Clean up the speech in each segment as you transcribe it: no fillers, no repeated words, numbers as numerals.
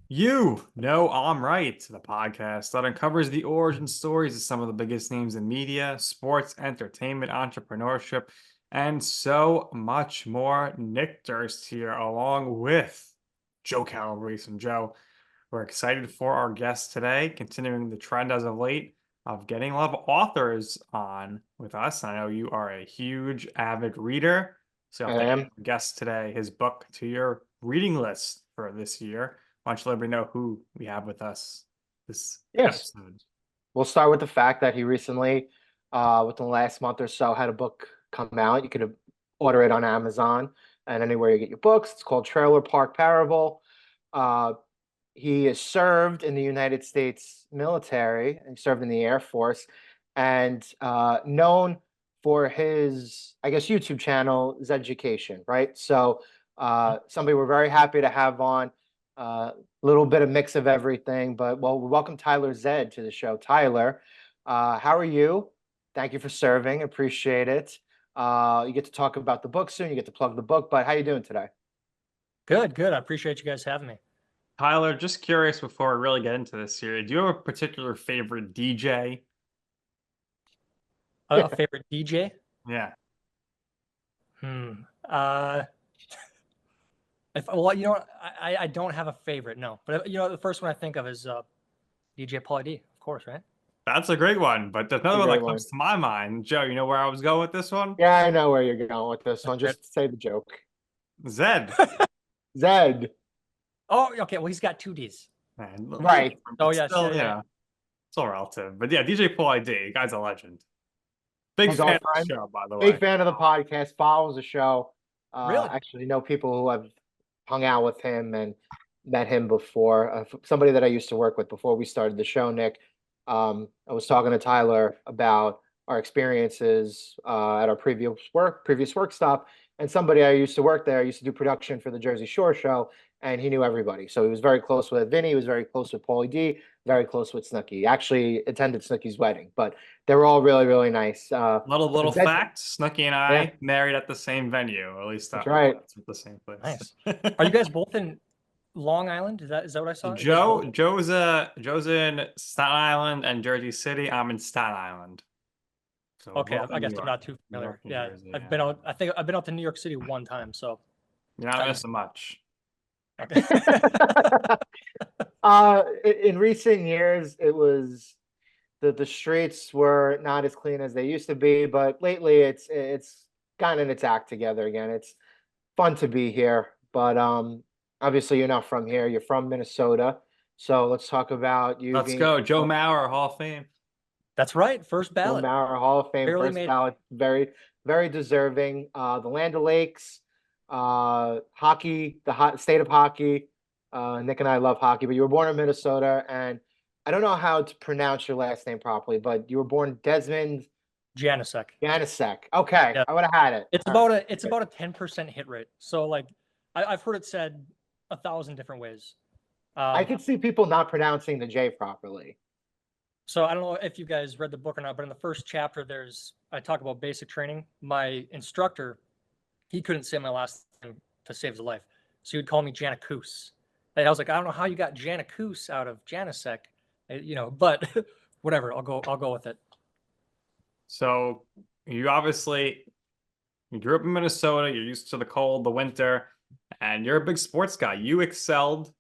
You know I'm right, the podcast that uncovers the origin stories of some of the biggest names in media, sports, entertainment, entrepreneurship, and so much more. Nick Durst here, along with Joe Calabrese and Joe. We're excited for our guest today, continuing the trend as of late of getting a lot of authors on with us. I know you are a huge avid reader, so I I'll have to add am. our guest today his book to your reading list for this year. Why don't you let me know who we have with us this Yes. episode? We'll start with the fact that he recently, within the last month or so, had a book come out. You could order it on Amazon and anywhere you get your books. It's called Trailer Park Parable. Uh, he is served in the United States military and served in the Air Force and known for his, I guess, YouTube channel, Zeducation, right? So somebody we're very happy to have on. A little bit of mix of everything, but well, we welcome Tyler Zed to the show. Tyler, how are you? Thank you for serving. Appreciate it. You get to talk about the book soon. You get to plug the book, but how you doing today? Good, good. I appreciate you guys having me. Tyler, just curious before we really get into this here, do you have a particular favorite DJ? A favorite DJ? Yeah. Hmm. Uh, if well, you know what? I don't have a favorite, no. But you know, the first one I think of is DJ Pauly D, of course, right? That's a great one, but there's A another one great that one. comes to my mind. Joe, you know where I was going with this one? Yeah, I know where you're going with this one. Right. Just say the joke. Zed. Zed. Oh, okay. Well, he's got two D's. Man, Right. Oh, it's yes, still, yeah, yeah. it's all relative. But yeah, DJ Paul ID, guy's a legend. Big He's our fan of the friend. show, by the Big way. fan of the podcast. Follows the show. Really? Actually know people who have hung out with him and met him before. Somebody that I used to work with before we started the show, Nick. I was talking to Tyler about our experiences at our previous work stop, and somebody I used to work there. I used to do production for the Jersey Shore show, and he knew everybody. So he was very close with Vinny. He was very close with Paulie D. Very close with Snooki. He actually attended Snooki's wedding, but they were all really, really nice. Little Zed, fact, Snooki and yeah, I married at the same venue, or at least that's I hope right. that's at the same place. Nice. Are you guys both in Long Island? Is that what I saw? You guys Joe, both? Joe's in Staten Island and Jersey City. I'm in Staten Island. So we're Okay, both I in New guess I'm York. not too New York, familiar. New Yeah, Jersey, I've yeah. been out. I think I've been out to New York City one time. So, You're not kind of. missing much. Okay. In recent years, it was the streets were not as clean as they used to be, but lately it's gotten its act together again. It's fun to be here, but obviously you're not from here. You're from Minnesota, so let's talk about you Let's being go. Joe Mauer, Hall of Fame. That's right. First Joe ballot. Mauer Hall of Fame, Barely first made. ballot, very very deserving. The Land of Lakes, hockey, the state of hockey. Nick and I love hockey, but you were born in Minnesota, and I don't know how to pronounce your last name properly, but you were born Desmond Janousek. Janousek. Okay, Yeah. I would have had it. It's All right. about a 10% hit rate. So like I've heard it said 1,000 different ways. I could see people not pronouncing the J properly. So I don't know if you guys read the book or not, but in the first chapter, I talk about basic training. My instructor, he couldn't say my last name to save his life, so he would call me Janousek. And I was like, I don't know how you got Janousek out of Janousek, but whatever. I'll go with it. So you grew up in Minnesota, you're used to the cold, the winter, and you're a big sports guy. You excelled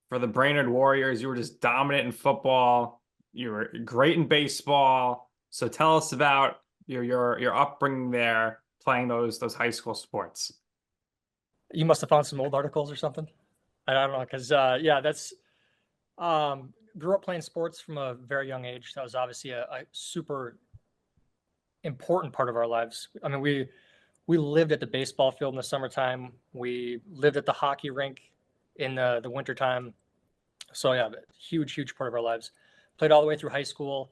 for the Brainerd Warriors. You were just dominant in football. You were great in baseball. So tell us about your upbringing there, playing those high school sports. You must have found some old articles or something. I don't know, because yeah, that's grew up playing sports from a very young age. That was obviously a super important part of our lives. I mean, we lived at the baseball field in the summertime. We lived at the hockey rink in the wintertime. So yeah, huge part of our lives. Played all the way through high school,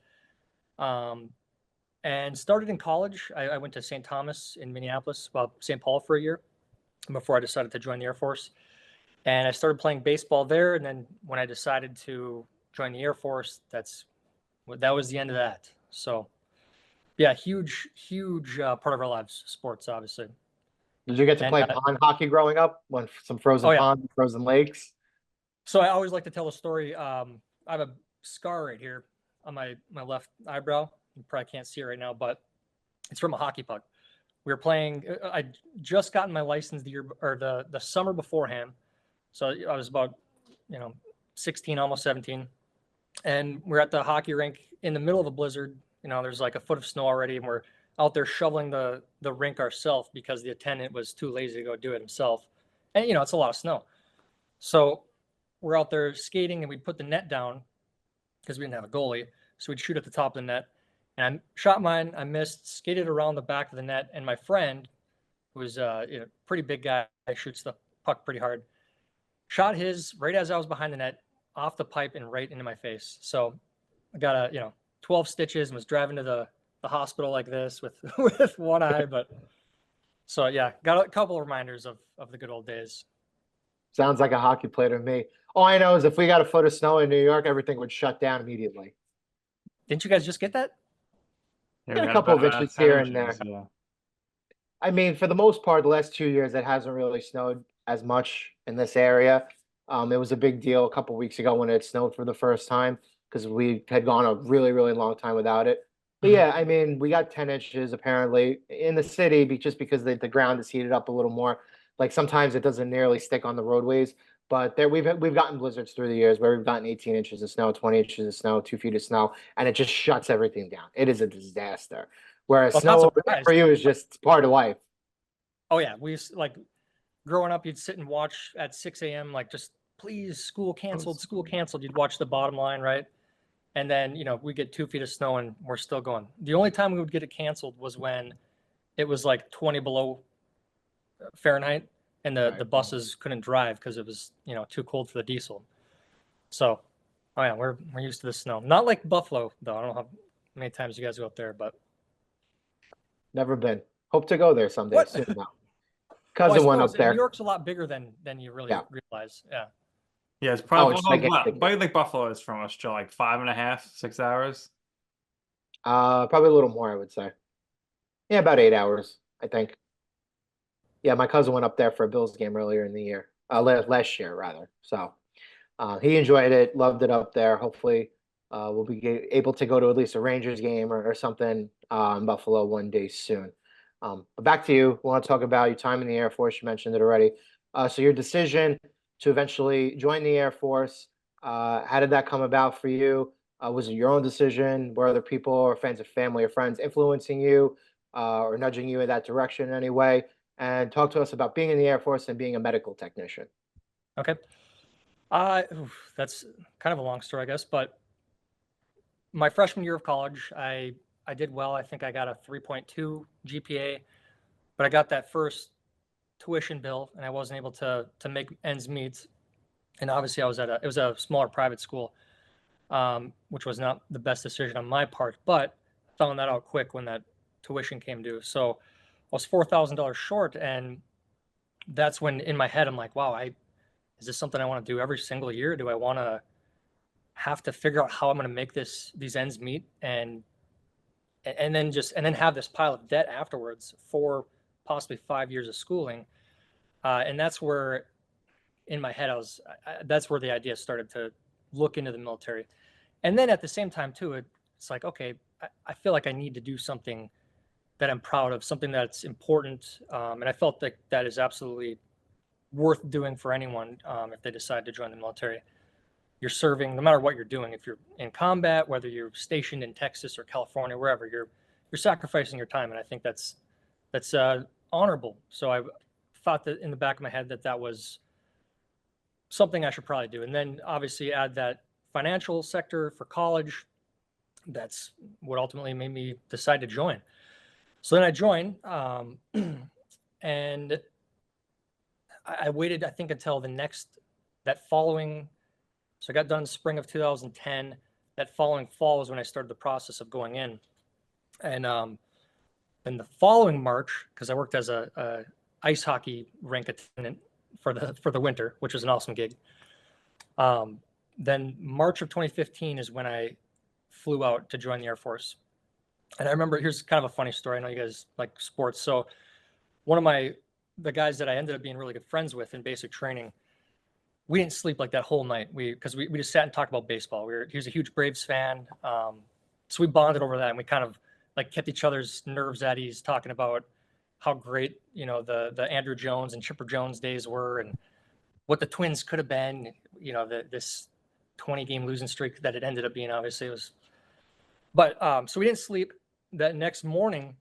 and started in college. I went to St. Thomas in Minneapolis, well, St. Paul for a year before I decided to join the Air Force. And I started playing baseball there. And then when I decided to join the Air Force, that was the end of that. So yeah, huge part of our lives, sports, obviously. Did you get to And play pond hockey growing up? When some frozen oh yeah, ponds, frozen lakes? so I always like to tell a story. I have a scar right here on my left eyebrow. You probably can't see it right now, but it's from a hockey puck. We were playing. I just gotten my license the year or the summer beforehand, so I was about 16, almost 17, and we're at the hockey rink in the middle of a blizzard. There's like a foot of snow already, and we're out there shoveling the rink ourselves because the attendant was too lazy to go do it himself. And it's a lot of snow. So we're out there skating, and we'd put the net down because we didn't have a goalie. So we'd shoot at the top of the net. And I shot mine, I missed, skated around the back of the net, and my friend, who was a pretty big guy, shoots the puck pretty hard, shot his right as I was behind the net, off the pipe and right into my face. So I got 12 stitches and was driving to the hospital like this with with one eye. But so yeah, got a couple of reminders of the good old days. Sounds like a hockey player to me. All I know is if we got a foot of snow in New York, everything would shut down immediately. Didn't you guys just get that? Yeah, Get we a had couple of about, inches 10 here and there. inches, yeah. I mean, for the most part, the last 2 years, it hasn't really snowed as much in this area. It was a big deal a couple weeks ago when it snowed for the first time because we had gone a really, really long time without it. But yeah, I mean, we got 10 inches apparently in the city just because the ground is heated up a little more. Like sometimes it doesn't nearly stick on the roadways, but there we've gotten blizzards through the years where we've gotten 18 inches of snow, 20 inches of snow, 2 feet of snow, and it just shuts everything down. It is a disaster. Whereas Well, I'm not snow over there surprised. for you is just part of life. Oh yeah, we used like growing up, you'd sit and watch at 6 a.m. like just please school canceled, school canceled. You'd watch the bottom line, right? And then we get 2 feet of snow and we're still going. The only time we would get it canceled was when it was like 20 below Fahrenheit and the Right. buses couldn't drive because it was too cold for the diesel. So oh yeah, we're used to the snow. Not like Buffalo though. I don't know how many times you guys go up there, but Never been. Hope to go there someday what? soon though. Well, I Cousin went suppose up New there. York's a lot bigger than you really Yeah. realize. Yeah. Yeah, it's Oh, probably, it's gigantic. probably like Buffalo is from us, Joe, like 5.5, 6 hours. Probably a little more, I would say. Yeah, about 8 hours, I think. Yeah, my cousin went up there for a Bills game earlier in the year. Last year rather. So he enjoyed it, loved it up there. Hopefully, we'll be able to go to at least a Rangers game or something in Buffalo one day soon. But back to you. We want to talk about your time in the Air Force. You mentioned it already. So your decision to eventually join the Air Force, how did that come about for you? Was it your own decision? Were other people or friends of family or friends influencing you or nudging you in that direction in any way? And talk to us about being in the Air Force and being a medical technician. Okay. That's kind of a long story, I guess. But my freshman year of college, I did well. I think I got a 3.2 GPA, but I got that first tuition bill, and I wasn't able to make ends meet. And obviously, it was a smaller private school, which was not the best decision on my part. But I found that out quick when that tuition came due. So I was $4,000 short, and that's when in my head I'm like, wow, is this something I want to do every single year? Do I want to have to figure out how I'm going to make these ends meet and then have this pile of debt afterwards for possibly 5 years of schooling? And that's where in my head that's where the idea started to look into the military. And then at the same time too, it's like, okay, I feel like I need to do something that I'm proud of, something that's important. And I felt like that is absolutely worth doing for anyone if they decide to join the military. You're serving, no matter what you're doing. If you're in combat, whether you're stationed in Texas or California, wherever, you're sacrificing your time, and I think that's honorable. So I thought that in the back of my head that was something I should probably do, and then obviously add that financial sector for college. That's what ultimately made me decide to join. So then I joined, and I waited, I think, until that following. So I got done spring of 2010. That following fall was when I started the process of going in. And then the following March, because I worked as a ice hockey rink attendant for the winter, which was an awesome gig. Then March of 2015 is when I flew out to join the Air Force. And I remember, here's kind of a funny story. I know you guys like sports. So one of my the guys that I ended up being really good friends with in basic training, we didn't sleep like that whole night. Because we just sat and talked about baseball. He was a huge Braves fan. So we bonded over that, and we kind of like kept each other's nerves at ease, talking about how great, the Andrew Jones and Chipper Jones days were, and what the Twins could have been, this 20-game losing streak that it ended up being. Obviously, it was. But so we didn't sleep. That next morning,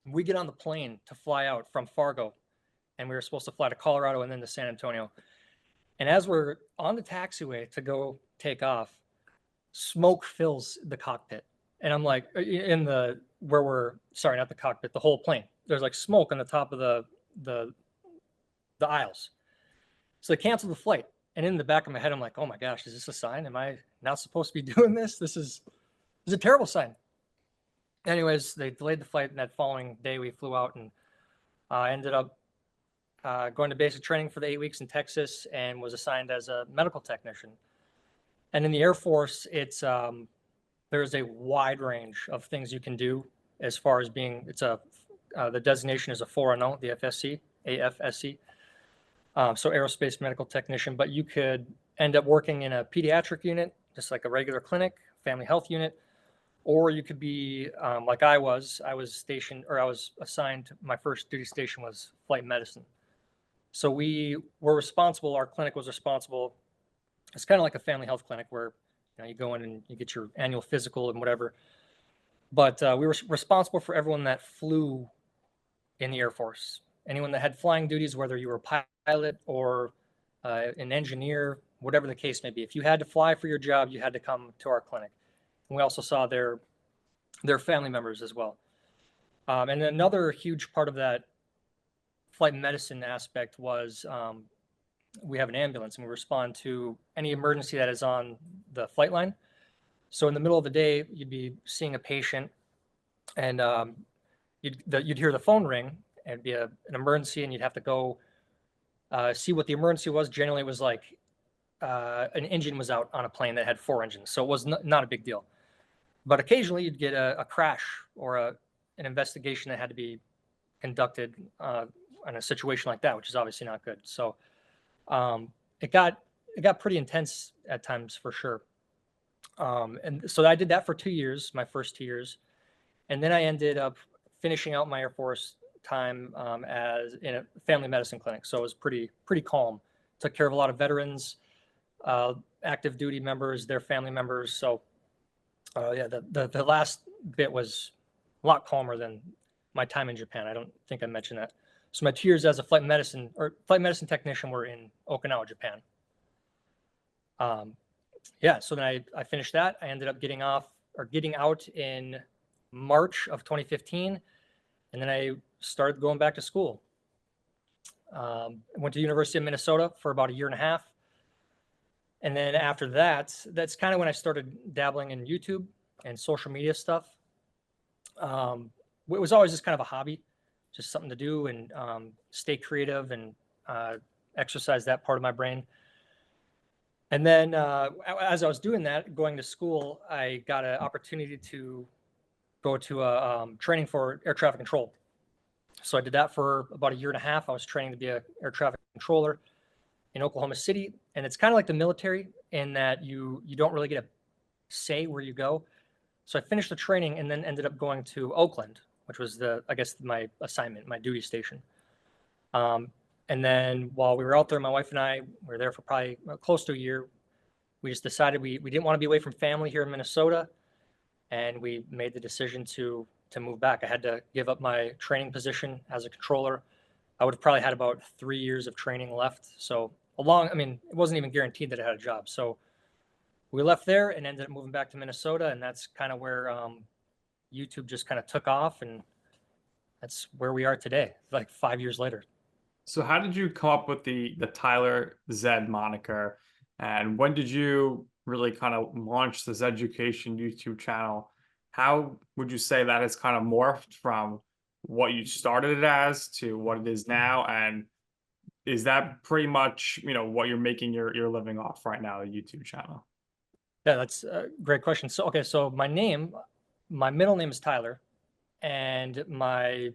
we get on the plane to fly out from Fargo, and we were supposed to fly to Colorado and then to San Antonio. And as we're on the taxiway to go take off, smoke fills the cockpit. And I'm like, sorry, not the cockpit, the whole plane. There's like smoke on the top of the aisles. So they canceled the flight. And in the back of my head, I'm like, oh my gosh, is this a sign? Am I not supposed to be doing this? This is a terrible sign. Anyways, they delayed the flight, and that following day we flew out, and I ended up going to basic training for the 8 weeks in Texas and was assigned as a medical technician. And in the Air Force, there's a wide range of things you can do as far as being, the designation is a 410, the AFSC. So aerospace medical technician, but you could end up working in a pediatric unit, just like a regular clinic, family health unit, or you could be like I was stationed, or I was assigned, my first duty station was flight medicine. So we were responsible, our clinic was responsible. It's kind of like a family health clinic where you go in and you get your annual physical and whatever. But we were responsible for everyone that flew in the Air Force. Anyone that had flying duties, whether you were a pilot or an engineer, whatever the case may be. If you had to fly for your job, you had to come to our clinic. And we also saw their family members as well. And another huge part of that flight medicine aspect was we have an ambulance, and we respond to any emergency that is on the flight line. So in the middle of the day, you'd be seeing a patient, and you'd hear the phone ring, and it'd be an emergency, and you'd have to go see what the emergency was. Generally, it was like an engine was out on a plane that had 4 engines, so it was not a big deal. But occasionally, you'd get a crash or an investigation that had to be conducted in a situation like that, which is obviously not good. So it got pretty intense at times, for sure. And so I did that for 2 years, my first 2 years, and then I ended up finishing out my Air Force time as in a family medicine clinic. So it was pretty calm. Took care of a lot of veterans, active duty members, their family members. So the last bit was a lot calmer than my time in Japan. I don't think I mentioned that. So my 2 years as a flight medicine technician were in Okinawa, Japan. So then I finished that. I ended up getting out in March of 2015, and then I started going back to school. Went to University of Minnesota for about a year and a half. And then after that's kind of when I started dabbling in YouTube and social media stuff. It was always just kind of a hobby, just something to do and stay creative and exercise that part of my brain. And then as I was doing that, going to school, I got an opportunity to go to a training for air traffic control. So I did that for about a year and a half. I was training to be an air traffic controller in Oklahoma City. And it's kind of like the military in that you don't really get a say where you go. So I finished the training and then ended up going to Oakland, which was my assignment, my duty station. And then while we were out there, my wife and I were there for probably close to a year. We just decided we didn't want to be away from family here in Minnesota. And we made the decision to move back. I had to give up my training position as a controller. I would have probably had about 3 years of training left. So it wasn't even guaranteed that I had a job. So we left there and ended up moving back to Minnesota. And that's kind of where YouTube just kind of took off. And that's where we are today, like 5 years later. So how did you come up with the Tyler Zed moniker? And when did you really kind of launch the Zeducation YouTube channel? How would you say that has kind of morphed from what you started it as to what it is now? And is that pretty much, what you're making your living off right now, the YouTube channel? Yeah, that's a great question. So my middle name is Tyler, and my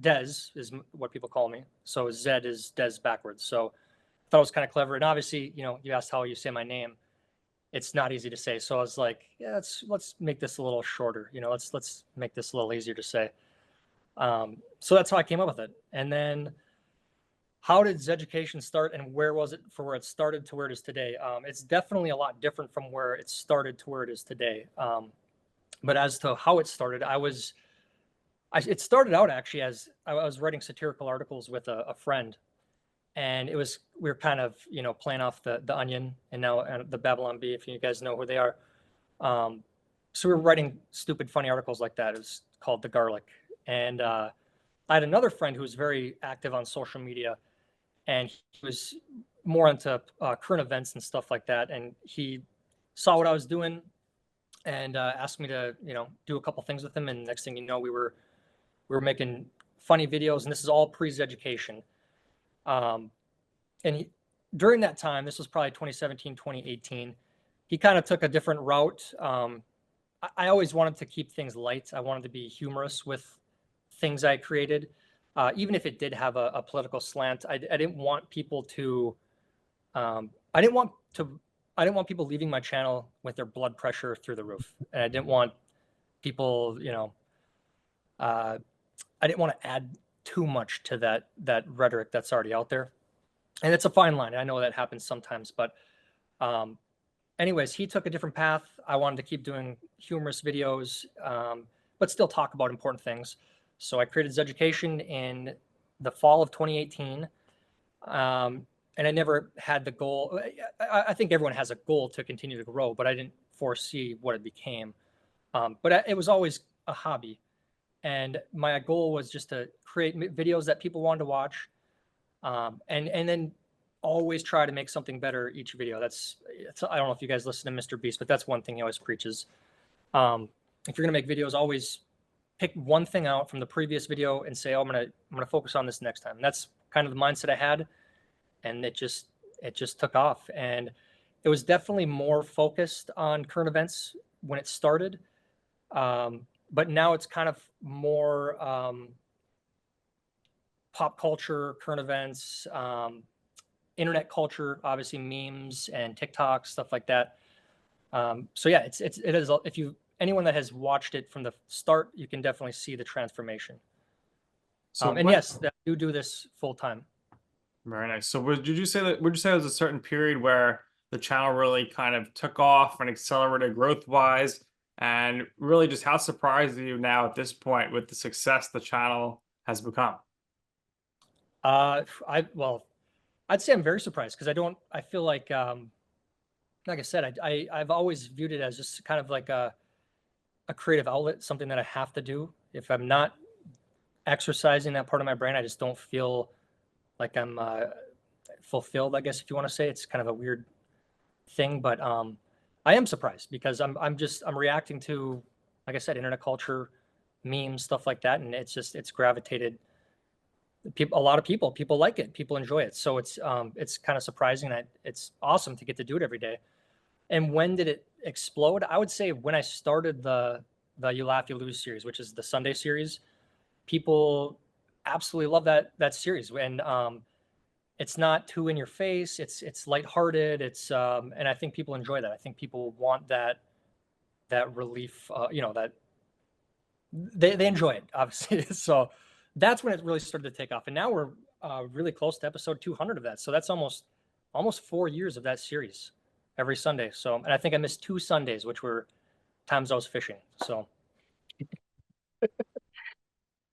Des is what people call me. So Zed is Des backwards. So I thought it was kind of clever. And obviously, you know, you asked how you say my name. It's not easy to say. So I was like, yeah, let's make this a little shorter. You know, let's make this a little easier to say. So that's how I came up with it. And then how did Zeducation start, and where was it for where it started to where it is today? It's definitely a lot different from where it started to where it is today. But as to how it started, it started out actually as I was writing satirical articles with a friend, and we were kind of, you know, playing off the Onion and now the Babylon Bee, if you guys know who they are. So we were writing stupid, funny articles like that. It was called The Garlic. And I had another friend who was very active on social media, and he was more into current events and stuff like that. And he saw what I was doing and asked me to, you know, do a couple things with him. And next thing you know, we were making funny videos, and this is all pre-Zeducation. And during that time, this was probably 2017, 2018, he kind of took a different route. I always wanted to keep things light. I wanted to be humorous with things I created, even if it did have a political slant. I didn't want people to, I didn't want people leaving my channel with their blood pressure through the roof, and I didn't want people, you know, I didn't want to add too much to that rhetoric that's already out there. And it's a fine line. I know that happens sometimes, but anyways, he took a different path. I wanted to keep doing humorous videos, but still talk about important things. So I created Zeducation in the fall of 2018. And I never had the goal. I think everyone has a goal to continue to grow, but I didn't foresee what it became. But it was always a hobby. And my goal was just to create videos that people wanted to watch. And then always try to make something better each video. I don't know if you guys listen to Mr. Beast, but that's one thing he always preaches. If you're gonna make videos, always pick one thing out from the previous video and say, oh, I'm gonna focus on this next time. And that's kind of the mindset I had, and it just took off. And it was definitely more focused on current events when it started, but now it's kind of more pop culture, current events, internet culture, obviously memes and TikTok, stuff like that. So yeah, it is. If anyone that has watched it from the start, you can definitely see the transformation. So and yes, I do this full time. Very nice. So would you say there was a certain period where the channel really kind of took off and accelerated growth wise? And really, just how surprised are you now at this point with the success the channel has become? I'd say I'm very surprised, because I feel like I said, I've always viewed it as just kind of like a creative outlet, something that I have to do. If I'm not exercising that part of my brain, I just don't feel like I'm fulfilled, I guess, if you want to say. It's kind of a weird thing, but I am surprised, because I'm reacting to, like I said, internet culture, memes, stuff like that, and it's gravitated. A lot of people like it, people enjoy it, so it's kind of surprising that it's awesome to get to do it every day. And when did it explode? I would say when I started the You Laugh You Lose series, which is the Sunday series. People absolutely love that series, and it's not too in your face. It's lighthearted. And I think people enjoy that. I think people want that relief. That they enjoy it, obviously. So that's when it really started to take off. And now we're really close to episode 200 of that. So that's almost 4 years of that series every Sunday. So, and I think I missed 2 Sundays, which were times I was fishing. So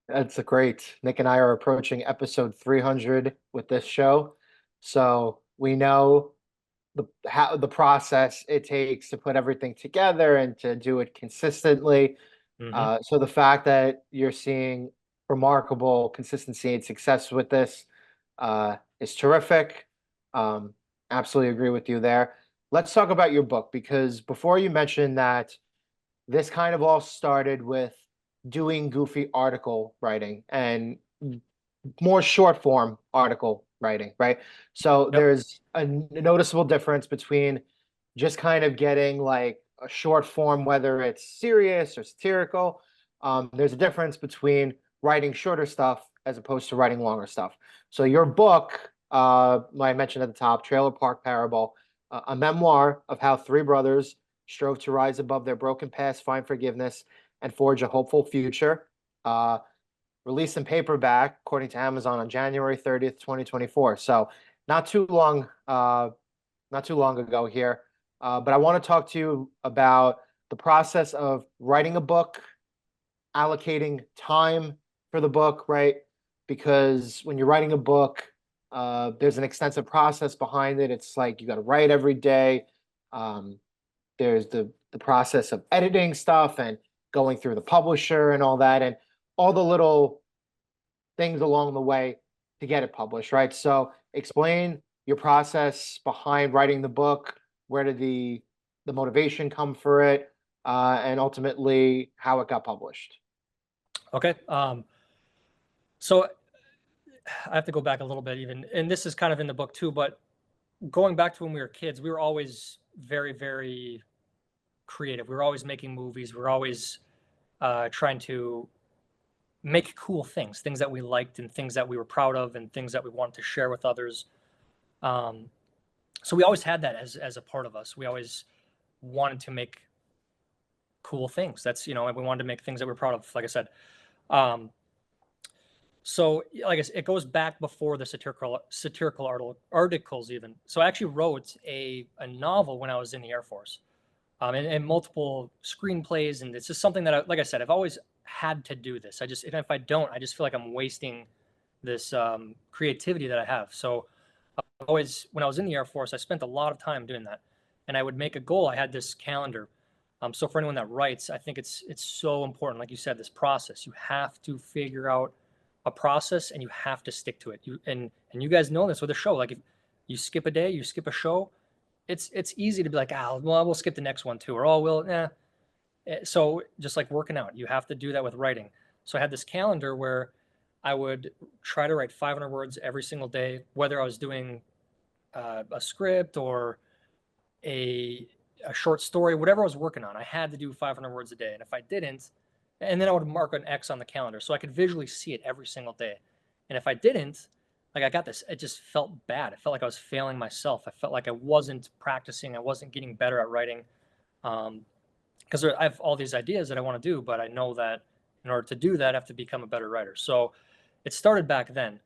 That's great. Nick and I are approaching episode 300 with this show. So we know the process it takes to put everything together and to do it consistently. So the fact that you're seeing remarkable consistency and success with this is terrific. Absolutely agree with you there. Let's talk about your book, because before you mentioned that this kind of all started with doing goofy article writing and more short form article writing, right? So there's a noticeable difference between just kind of getting like a short form, whether it's serious or satirical, there's a difference between writing shorter stuff as opposed to writing longer stuff. So your book, I mentioned at the top, Trailer Park Parable, a memoir of how three brothers strove to rise above their broken past, find forgiveness, and forge a hopeful future. Released in paperback, according to Amazon, on January 30th, 2024. So not too long ago here. But I want to talk to you about the process of writing a book, allocating time for the book, right? Because when you're writing a book, there's an extensive process behind it. It's like you got to write every day. There's the process of editing stuff and going through the publisher and all that, and all the little things along the way to get it published, right? So explain your process behind writing the book. Where did the motivation come for it, and ultimately how it got published? Okay. So I have to go back a little bit even, and this is kind of in the book too, but going back to when we were kids, we were always very, very creative. We were always making movies. We were always trying to make cool things that we liked and things that we were proud of and things that we wanted to share with others. So we always had that as a part of us. We always wanted to make cool things. That's, we wanted to make things that we're proud of, like I said. So like I said, it goes back before the satirical articles even. So I actually wrote a novel when I was in the Air Force, and multiple screenplays. And it's just something that, like I said, I've always had to do this. And if I don't, I just feel like I'm wasting this creativity that I have. So always, when I was in the Air Force, I spent a lot of time doing that, and I would make a goal. I had this calendar. So for anyone that writes, I think it's so important. Like you said, this process, you have to figure out a process and you have to stick to it. And you guys know this with a show. Like if you skip a day, you skip a show, it's easy to be like, we'll skip the next one too, or So just like working out, you have to do that with writing. So I had this calendar where I would try to write 500 words every single day, whether I was doing a script or a short story, whatever I was working on. I had to do 500 words a day. And if I didn't, and then I would mark an X on the calendar so I could visually see it every single day. And if I didn't, like I got this, it just felt bad. It felt like I was failing myself. I felt like I wasn't practicing. I wasn't getting better at writing. Because I have all these ideas that I want to do, but I know that in order to do that, I have to become a better writer. So it started back then.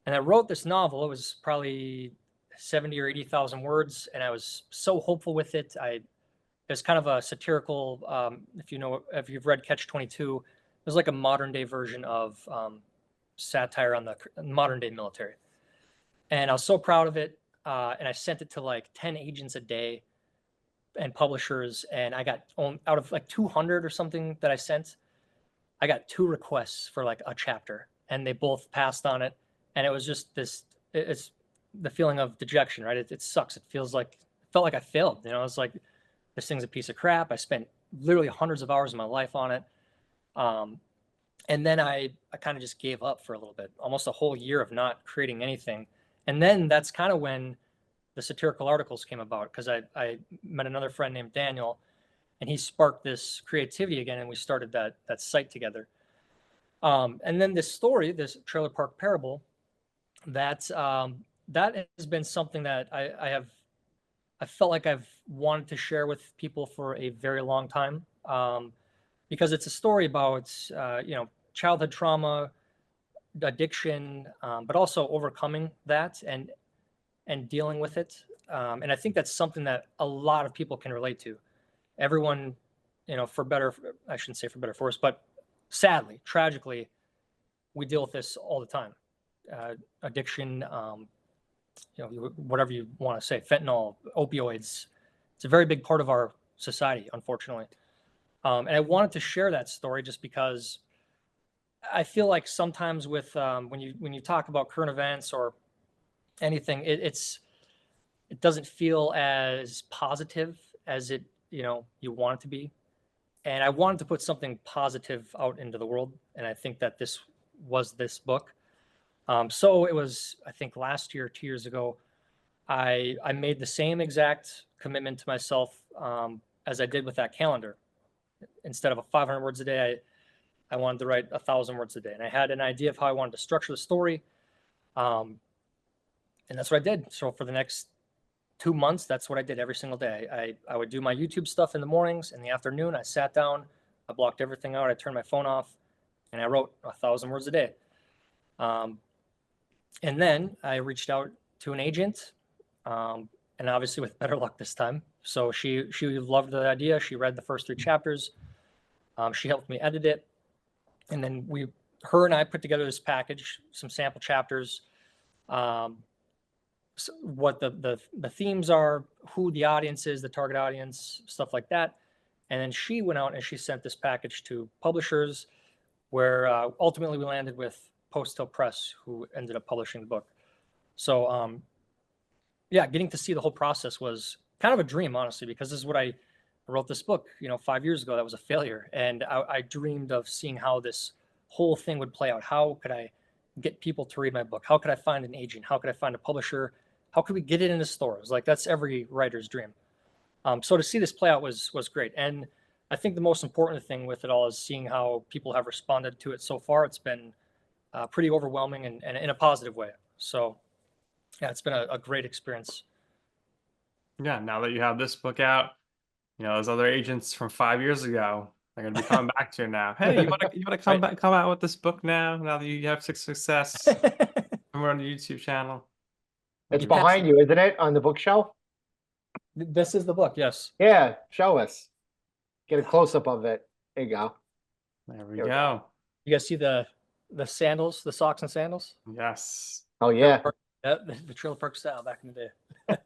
And I wrote this novel. It was probably 70 or 80,000 words. And I was so hopeful with it. It's kind of a satirical, if you've read Catch-22, it was like a modern day version of satire on the modern day military. And I was so proud of it. And I sent it to like 10 agents a day and publishers. And I got, out of like 200 or something that I sent, I got 2 requests for like a chapter, and they both passed on it. And it was just it's the feeling of dejection, right? It sucks. It felt like I failed. It's like, this thing's a piece of crap. I spent literally hundreds of hours of my life on it. And then I kind of just gave up for a little bit, almost a whole year of not creating anything. And then that's kind of when the satirical articles came about, because I met another friend named Daniel, and he sparked this creativity again, and we started that site together. And then this story, this Trailer Park Parable, that has been something that I felt like I've wanted to share with people for a very long time, because it's a story about, childhood trauma, addiction, but also overcoming that and dealing with it. And I think that's something that a lot of people can relate to. Everyone, for better, I shouldn't say for better for worse, but sadly, tragically, we deal with this all the time. Addiction, whatever you want to say, fentanyl, opioids. It's a very big part of our society, unfortunately. And I wanted to share that story just because I feel like sometimes with when you talk about current events or anything, it doesn't feel as positive as you want it to be. And I wanted to put something positive out into the world, and I think that this was this book. So it was, I think last year, 2 years ago, I made the same exact commitment to myself as I did with that calendar. Instead of a 500 words a day, I wanted to write 1,000 words a day. And I had an idea of how I wanted to structure the story. And that's what I did. So for the next 2 months, that's what I did every single day. I would do my YouTube stuff in the mornings. In the afternoon, I sat down, I blocked everything out. I turned my phone off, and I wrote 1,000 words a day. And then I reached out to an agent, and obviously with better luck this time. So she loved the idea. She read the first 3 chapters. She helped me edit it. And then her and I put together this package, some sample chapters, so what the themes are, who the audience is, the target audience, stuff like that. And then she went out and she sent this package to publishers, where ultimately we landed with Post Hill Press, who ended up publishing the book. So yeah, getting to see the whole process was kind of a dream, honestly, because this is what I wrote this book, 5 years ago. That was a failure. And I dreamed of seeing how this whole thing would play out. How could I get people to read my book? How could I find an agent? How could I find a publisher? How could we get it into stores? Like, that's every writer's dream. So to see this play out was great. And I think the most important thing with it all is seeing how people have responded to it so far. It's been pretty overwhelming and in a positive way. So yeah, it's been a great experience. Yeah, now that you have this book out, those other agents from 5 years ago, they're gonna be coming back to you now. Hey, you wanna come back, come out with this book now that you have success? We're on the YouTube channel. It's behind you, isn't it, on the bookshelf? This is the book, yes. Yeah, show us. Get a close-up of it. There you go. There we go. You guys see the sandals, the socks and sandals? Yes. Oh, yeah. The trailer park style back in the day.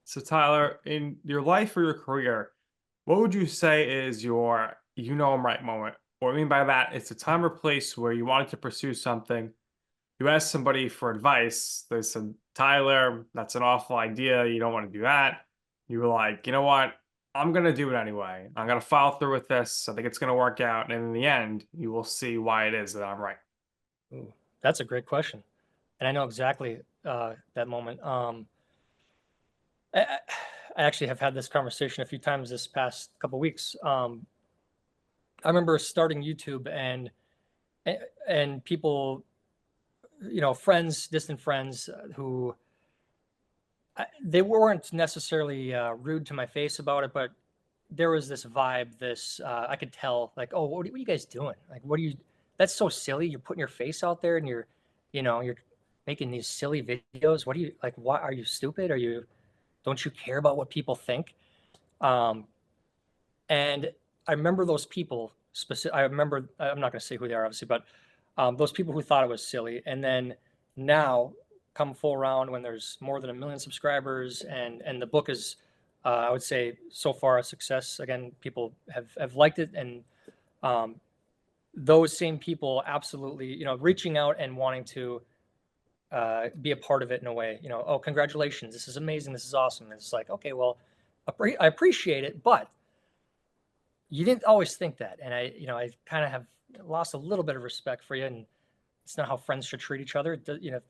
So Tyler, in your life or your career, what would you say is your I'm right moment? What I mean by that, it's a time or place where you wanted to pursue something. You asked somebody for advice. They said, Tyler, that's an awful idea. You don't want to do that. You were like, you know what? I'm going to do it anyway. I'm going to follow through with this. I think it's going to work out. And in the end, you will see why it is that I'm right. Ooh, that's a great question. And I know exactly that moment. I actually have had this conversation a few times this past couple of weeks. I remember starting YouTube and people, friends, distant friends who they weren't necessarily rude to my face about it, but there was this vibe, I could tell, like, oh, what are you guys doing? Like, that's so silly. You're putting your face out there and you're making these silly videos. What are you stupid? Don't you care about what people think? And I remember those people I'm not going to say who they are, obviously, but those people who thought it was silly. And then now come full round when there's more than 1 million subscribers and the book is, I would say, so far a success. Again, people have liked it. And those same people absolutely, reaching out and wanting to be a part of it in a way, oh, congratulations, this is amazing, this is awesome. And it's like, okay, well, I appreciate it, but you didn't always think that. And I kind of have lost a little bit of respect for you, and it's not how friends should treat each other.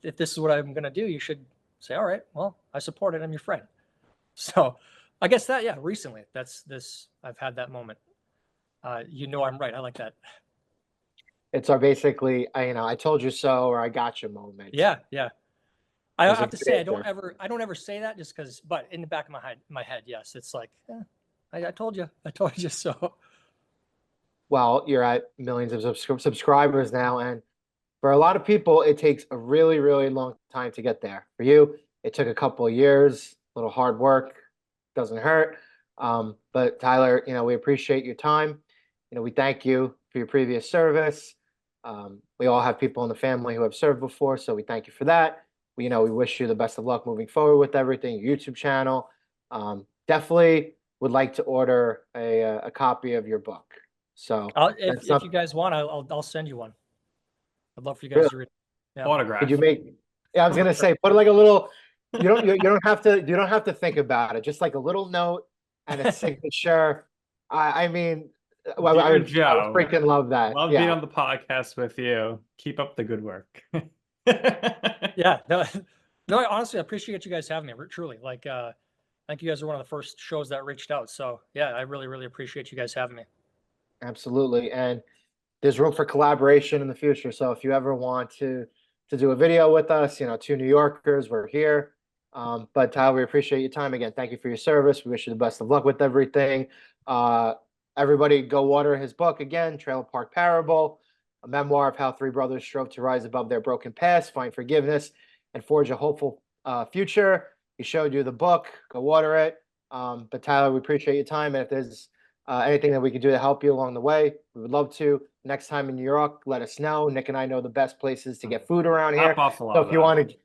If this is what I'm going to do, you should say, all right, well, I support it, I'm your friend. So I guess that, yeah, recently I've had that moment. I'm right. I like that. It's our basically, I told you so, or I got you moment. Yeah. I There's a have to say, good I don't ever say that just because, but in the back of my head, yes, it's like, I told you so. Well, you're at millions of subscribers now, and for a lot of people, it takes a really, really long time to get there. For you, it took a couple of years, a little hard work, doesn't hurt. But Tyler, we appreciate your time. We thank you for your previous service. We all have people in the family who have served before, so we thank you for that. We wish you the best of luck moving forward with everything, your YouTube channel. Definitely would like to order a copy of your book. So if you guys want, I'll send you one. I'd love for you guys to read it. Yeah. Autograph. Could you make? Yeah, I was gonna say, put like a little. You don't have to think about it. Just like a little note and a signature. I mean, I would freaking love that. Love being on the podcast with you. Keep up the good work. Yeah. No, honestly, I appreciate you guys having me. Truly, like, I think you guys are one of the first shows that reached out. So yeah, I really, really appreciate you guys having me. Absolutely. And there's room for collaboration in the future. So if you ever want to do a video with us, two New Yorkers, we're here. But Tyler, we appreciate your time again. Thank you for your service. We wish you the best of luck with everything. Everybody go order his book again, Trailer Park Parable, a memoir of how three brothers strove to rise above their broken past, find forgiveness, and forge a hopeful future. He showed you the book. Go order it. But Tyler, we appreciate your time. And if there's anything that we can do to help you along the way, we would love to. Next time in New York, let us know. Nick and I know the best places to get food around here. Not Buffalo. So if you though. want to,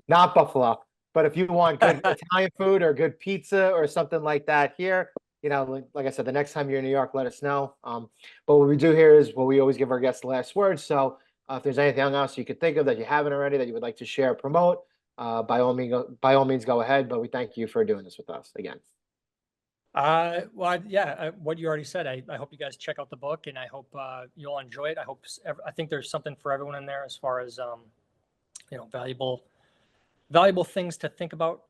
not Buffalo, but if you want good Italian food or good pizza or something like that here, like I said, the next time you're in New York, let us know. But what we do here is, well, we always give our guests the last word. So if there's anything else you could think of that you haven't already that you would like to share or promote, by all means, go ahead. But we thank you for doing this with us again. What you already said. I hope you guys check out the book, and I hope you'll enjoy it. I think there's something for everyone in there as far as valuable things to think about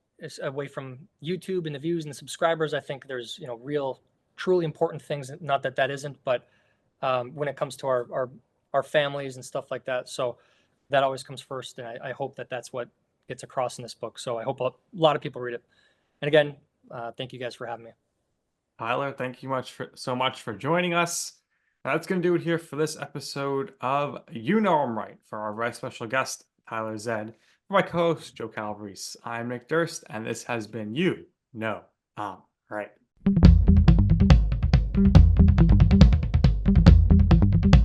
away from YouTube and the views and the subscribers. I think there's real, truly important things. Not that that isn't, but when it comes to our families and stuff like that. So that always comes first, and I hope that that's what gets across in this book. So I hope a lot of people read it. And again, thank you guys for having me. Tyler, thank you so much for joining us. That's going to do it here for this episode of You Know I'm Right. For our very special guest, Tyler Zed. For my co-host, Joe Calabrese. I'm Nick Durst, and this has been You Know I'm Right.